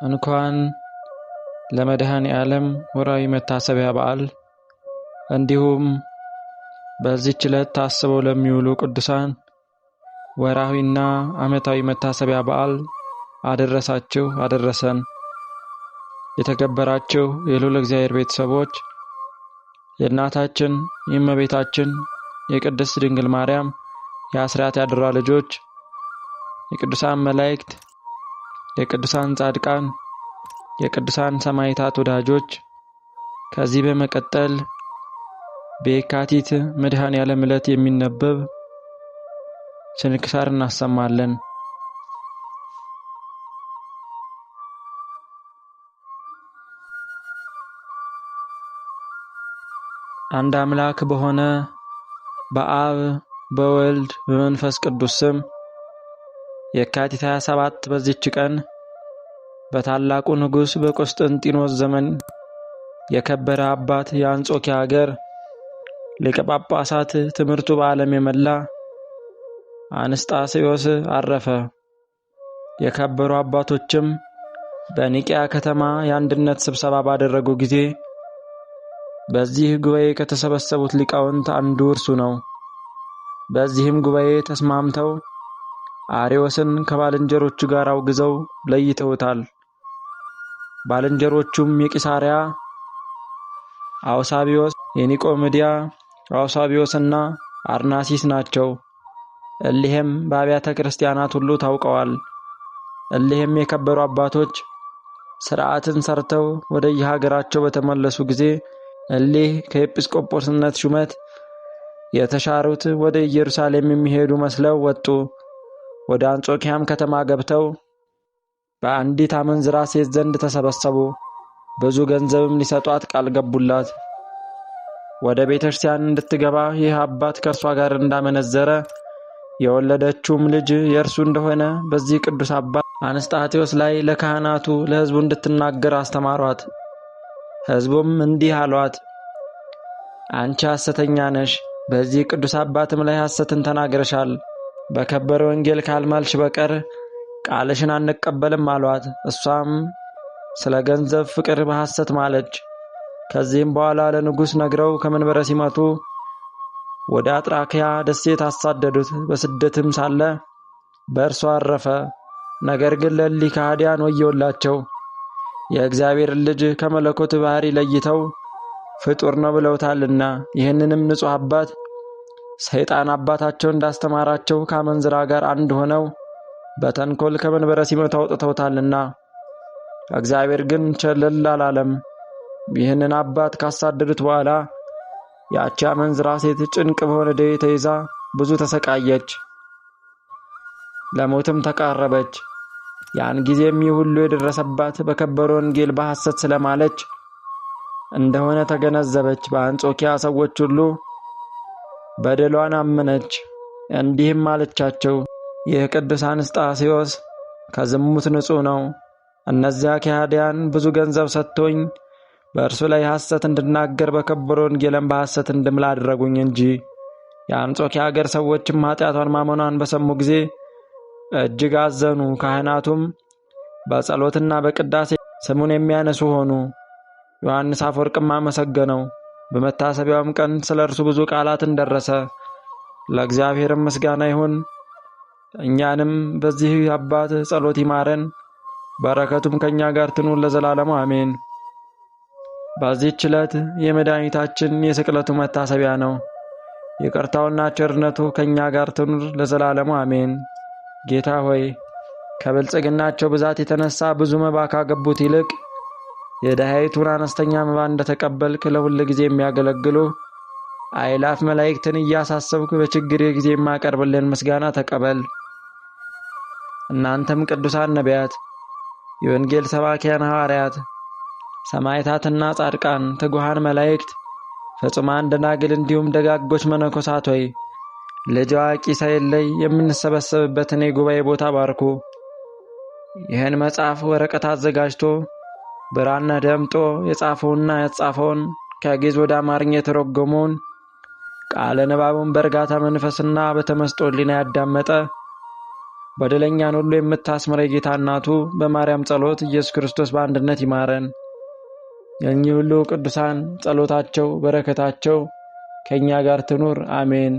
እንኳን ለመድኃኔ ዓለም ወርሃዊ መታሰቢያ በዓል እንዲሁም በዚህች ዕለት ታስበው ለሚውሉ ቅዱሳን ወርሃዊና ዓመታዊ መታሰቢያ በዓል አደረሳችሁ አደረሰን። የተከበራችሁ የልዑል እግዚአብሔር ቤተሰቦች፣ የእናታችን የእመቤታችን የቅድስት ድንግል ማርያም የአስራት ያድሯ ልጆች፣ የቅዱሳን መላእክት፣ የቅዱሳን ጻድቃን፣ የቅዱሳን ሰማዕታት ወዳጆች፣ ከዚህ በመቀጠል በየካቲት መድኃኔ ዓለም ዕለት የሚነበብ ስንክሳር እናሰማለን። አንድ አምላክ በሆነ በአብ በወልድ በመንፈስ ቅዱስ ስም የካቲት 27 በዚህች ቀን በታላቁ ንጉሥ በቆስጠንጢኖስ ዘመን የከበረ አባት የአንጾኪያ ሀገር ሊቀ ጳጳሳት ትምህርቱ በዓለም የመላ አንስጣሴዎስ አረፈ። የከበሩ አባቶችም በኒቅያ ከተማ የአንድነት ስብሰባ ባደረጉ ጊዜ በዚህ ጉባኤ ከተሰበሰቡት ሊቃውንት አንዱ እርሱ ነው። በዚህም ጉባኤ ተስማምተው አርዮስን ከባልንጀሮቹ ጋር አውግዘው ለይተውታል። ባልንጀሮቹም የቂሳርያ አውሳቢዮስ፣ የኒቆሜዲያ አውሳቢዮስና አርናሲስ ናቸው። እሊህም በአብያተ ክርስቲያናት ሁሉ ታውቀዋል። እሊህም የከበሩ አባቶች ሥርዓትን ሰርተው ወደ የሀገራቸው በተመለሱ ጊዜ እሊህ ከኤጲስቆጶስነት ሹመት የተሻሩት ወደ ኢየሩሳሌም የሚሄዱ መስለው ወጡ። ወደ አንጾኪያም ከተማ ገብተው በአንዲት አመንዝራ ሴት ዘንድ ተሰበሰቡ። ብዙ ገንዘብም ሊሰጧት ቃል ገቡላት። ወደ ቤተክርስቲያን እንድትገባ ይህ አባት ከእርሷ ጋር እንዳመነዘረ የወለደችውም ልጅ የእርሱ እንደሆነ በዚህ ቅዱስ አባት አንስጣቴዎስ ላይ ለካህናቱ ለሕዝቡ እንድትናገር አስተማሯት። ሕዝቡም እንዲህ አሏት፣ አንቺ ሐሰተኛ ነሽ፣ በዚህ ቅዱስ አባትም ላይ ሐሰትን ተናግረሻል። በከበረ ወንጌል ካልማልሽ በቀር ቃልሽን አንቀበልም አሏት። እሷም ስለ ገንዘብ ፍቅር በሐሰት ማለች። ከዚህም በኋላ ለንጉሥ ነግረው ከመንበረ ሲመቱ ወደ አጥራክያ ደሴት አሳደዱት። በስደትም ሳለ በእርሷ አረፈ። ነገር ግን ለእሊህ ከሃዲያን ወየውላቸው። የእግዚአብሔርን ልጅ ከመለኮት ባህሪ ለይተው ፍጡር ነው ብለውታልና። ይህንንም ንጹሕ አባት ሰይጣን አባታቸው እንዳስተማራቸው ከአመንዝራ ጋር አንድ ሆነው በተንኮል ከመንበረ ሲመቱ አውጥተውታልና። እግዚአብሔር ግን ቸለል አላለም። ይህንን አባት ካሳደዱት በኋላ ያቺ አመንዝራ ሴት ጭንቅ በሆነ ደዌ ተይዛ ብዙ ተሰቃየች፣ ለሞትም ተቃረበች። ያን ጊዜም ይህ ሁሉ የደረሰባት በከበረ ወንጌል በሐሰት ስለማለች እንደሆነ ተገነዘበች። በአንጾኪያ ሰዎች ሁሉ በደሏን አመነች። እንዲህም አለቻቸው፣ ይህ ቅዱስ አንስጣሴዎስ ከዝሙት ንጹሕ ነው። እነዚያ ከሃዲያን ብዙ ገንዘብ ሰጥቶኝ በእርሱ ላይ ሐሰት እንድናገር በከበረ ወንጌልም በሐሰት እንድምል አደረጉኝ እንጂ። የአንጾኪያ ሀገር ሰዎችም ኃጢአቷን ማመኗን በሰሙ ጊዜ እጅግ አዘኑ። ካህናቱም በጸሎትና በቅዳሴ ስሙን የሚያነሱ ሆኑ። ዮሐንስ አፈወርቅም አመሰገነው። በመታሰቢያውም ቀን ስለ እርሱ ብዙ ቃላትን ደረሰ። ለእግዚአብሔርም ምስጋና ይሁን። እኛንም በዚህ አባት ጸሎት ይማረን፣ በረከቱም ከእኛ ጋር ትኑር ለዘላለሙ አሜን። በዚህች ዕለት የመድኃኒታችን የስቅለቱ መታሰቢያ ነው። ይቅርታውና ቸርነቱ ከእኛ ጋር ትኑር ለዘላለሙ አሜን። ጌታ ሆይ ከብልጽግናቸው ብዛት የተነሳ ብዙ መባ ካገቡት ይልቅ የድሃይቱን አነስተኛ መባ እንደተቀበልክ ለሁል ጊዜ የሚያገለግሉ አእላፍ መላእክትን እያሳሰብክ በችግር ጊዜ የማቀርብልን ምስጋና ተቀበል። እናንተም ቅዱሳን ነቢያት፣ የወንጌል ሰባኪያን ሐዋርያት፣ ሰማዕታትና ጻድቃን፣ ትጉሃን መላእክት፣ ፍጹማን ደናግል እንዲሁም ደጋጎች መነኮሳት ሆይ ልጅ አዋቂ ሳይለይ የምንሰበሰብበትን የጉባኤ ቦታ ባርኩ። ይህን መጽሐፍ ወረቀት አዘጋጅቶ ብራና ደምጦ የጻፈውና ያጻፈውን ከግዕዝ ወደ አማርኛ የተረጎመውን ቃለ ንባቡን በእርጋታ መንፈስና በተመስጦ ሕሊና ያዳመጠ በደለኛን ሁሉ የምታስምር የጌታ እናቱ በማርያም ጸሎት ኢየሱስ ክርስቶስ በአንድነት ይማረን። የእኚህ ሁሉ ቅዱሳን ጸሎታቸው በረከታቸው ከእኛ ጋር ትኑር አሜን።